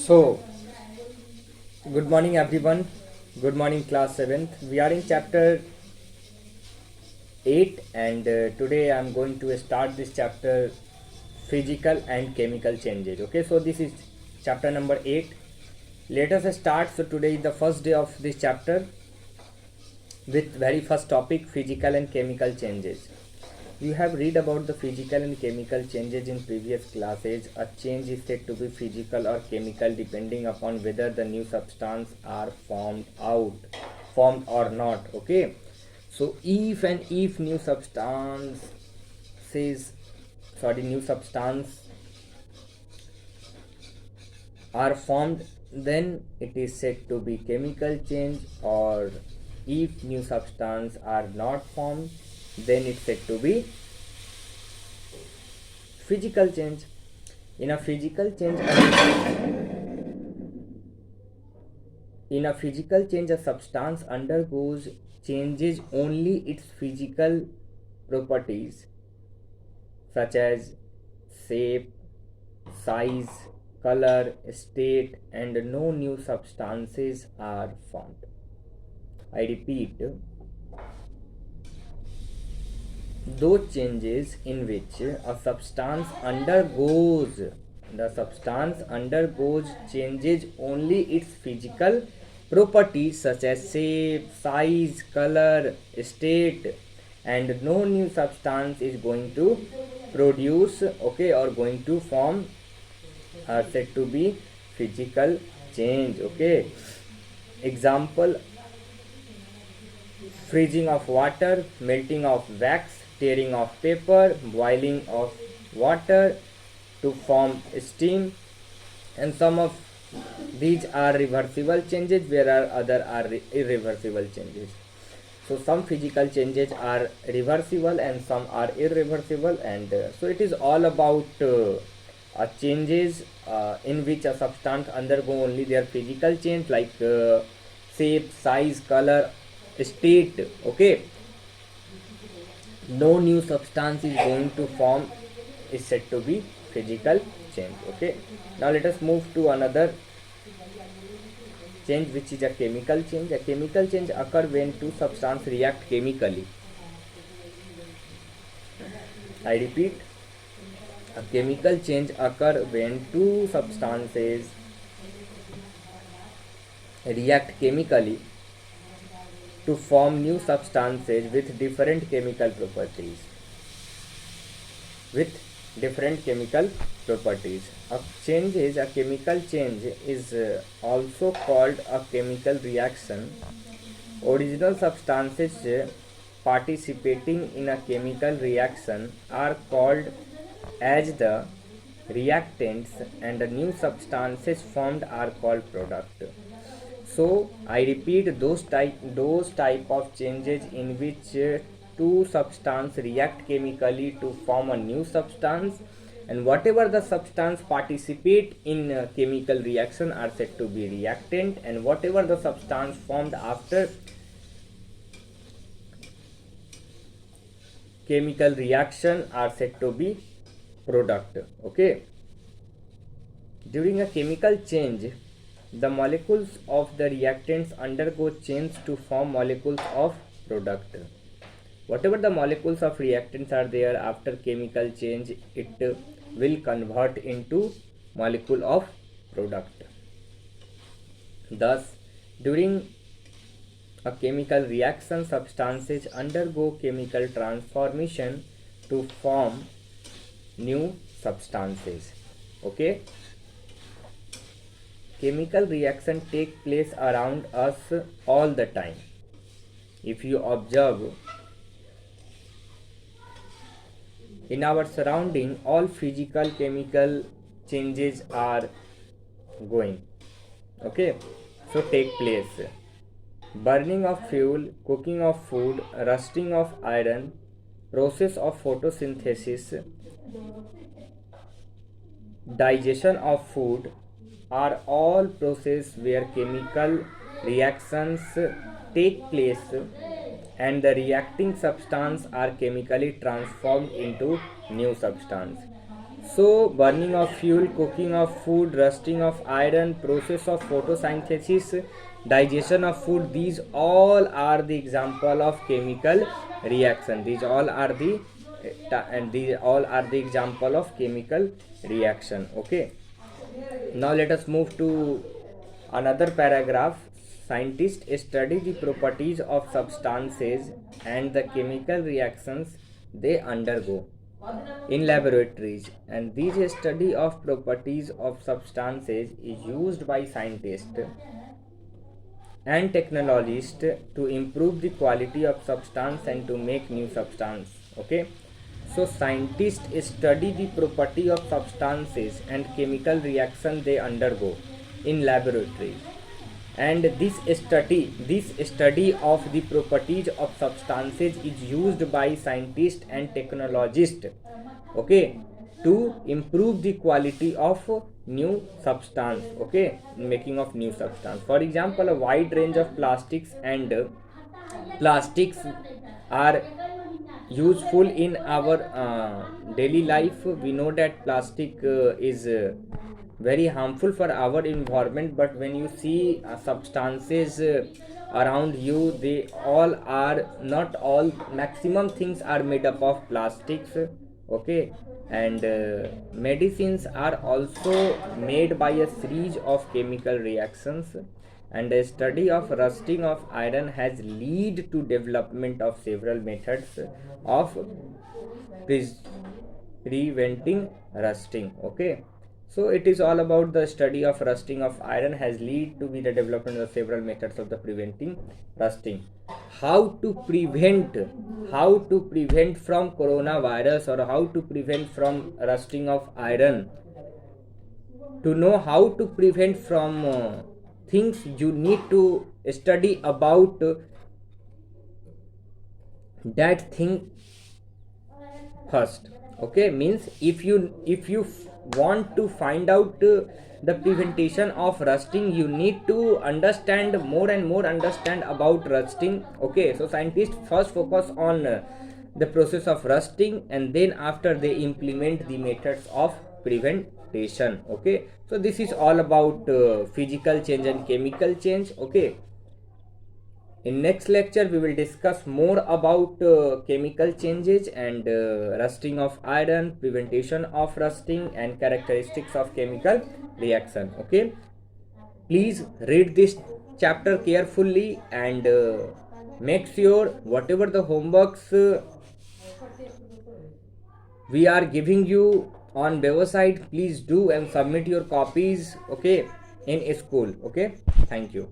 So, good morning everyone. Good morning class 7th. We are in chapter 8 and today I am going to start this chapter physical and chemical changes. Okay, so this is chapter number 8. Let us start. So today is the first day of this chapter with very first topic physical and chemical changes. You have read about the physical and chemical changes in previous classes. A change is said to be physical or chemical depending upon whether the new substance are formed or not. Okay. So if new substance are formed, then it is said to be chemical change, or if new substance are not formed, then it's said to be physical change. In a physical change, a substance undergoes changes only its physical properties such as shape, size, color, state, and no new substances are formed. I repeat, those changes in which the substance undergoes changes only its physical properties such as shape, size, color, state, and no new substance is going to produce, okay, or going to form, are said to be physical change. Okay, example: freezing of water, melting of wax, tearing of paper, boiling of water to form steam, and some of these are reversible changes, whereas other are irreversible changes. So some physical changes are reversible and some are irreversible, and so it is all about changes in which a substance undergo only their physical change, like shape, size, color, state. Okay, no new substance is going to form, is said to be physical change. Okay, now let us move to another change, which is a chemical change. A chemical change occur when two substances react chemically. I repeat, a chemical change occur when two substances react chemically to form new substances with different chemical properties. A chemical change is also called a chemical reaction. Original substances participating in a chemical reaction are called as the reactants, and the new substances formed are called product. So I repeat, those type of changes in which two substances react chemically to form a new substance, and whatever the substance participate in chemical reaction are said to be reactant, and whatever the substance formed after chemical reaction are said to be product. Okay, during a chemical change, the molecules of the reactants undergo change to form molecules of product. Whatever the molecules of reactants are there, after chemical change, it will convert into molecule of product. Thus, during a chemical reaction, substances undergo chemical transformation to form new substances. Okay, chemical reaction take place around us all the time. If you observe in our surrounding, all physical chemical changes are going. Okay, so take place: burning of fuel, cooking of food, rusting of iron, process of photosynthesis, digestion of food are all processes where chemical reactions take place, and the reacting substance are chemically transformed into new substance. So burning of fuel, cooking of food, rusting of iron, process of photosynthesis, digestion of food, these all are the example of chemical reaction. These all are the example of chemical reaction. Okay, now let us move to another paragraph. Scientists study the properties of substances and the chemical reactions they undergo in laboratories, and this study of properties of substances is used by scientists and technologists to improve the quality of substance and to make new substance. Okay, so scientists study the property of substances and chemical reaction they undergo in laboratories, and this study of the properties of substances is used by scientists and technologists, okay, to improve the quality of new substance, okay, making of new substance. For example, a wide range of plastics are useful in our daily life. We know that plastic is very harmful for our environment, but when you see substances around you, they all are not all, maximum things are made up of plastics. Okay, and medicines are also made by a series of chemical reactions, and a study of rusting of iron has led to development of several methods of preventing rusting. Okay, so it is all about the study of rusting of iron has led to be the development of several methods of the preventing rusting. How to prevent from coronavirus, or how to prevent from rusting of iron. To know how to prevent from things, you need to study about that thing first. Okay, means if you want to find out the prevention of rusting, you need to understand more and more understand about rusting. Okay, so scientists first focus on the process of rusting, and then after they implement the methods of prevention. Okay, so this is all about physical change and chemical change. Okay, in next lecture we will discuss more about chemical changes and rusting of iron, prevention of rusting, and characteristics of chemical reaction. Okay, please read this chapter carefully, and make sure whatever the homeworks we are giving you on website, please do and submit your copies, okay, in school. Okay, thank you.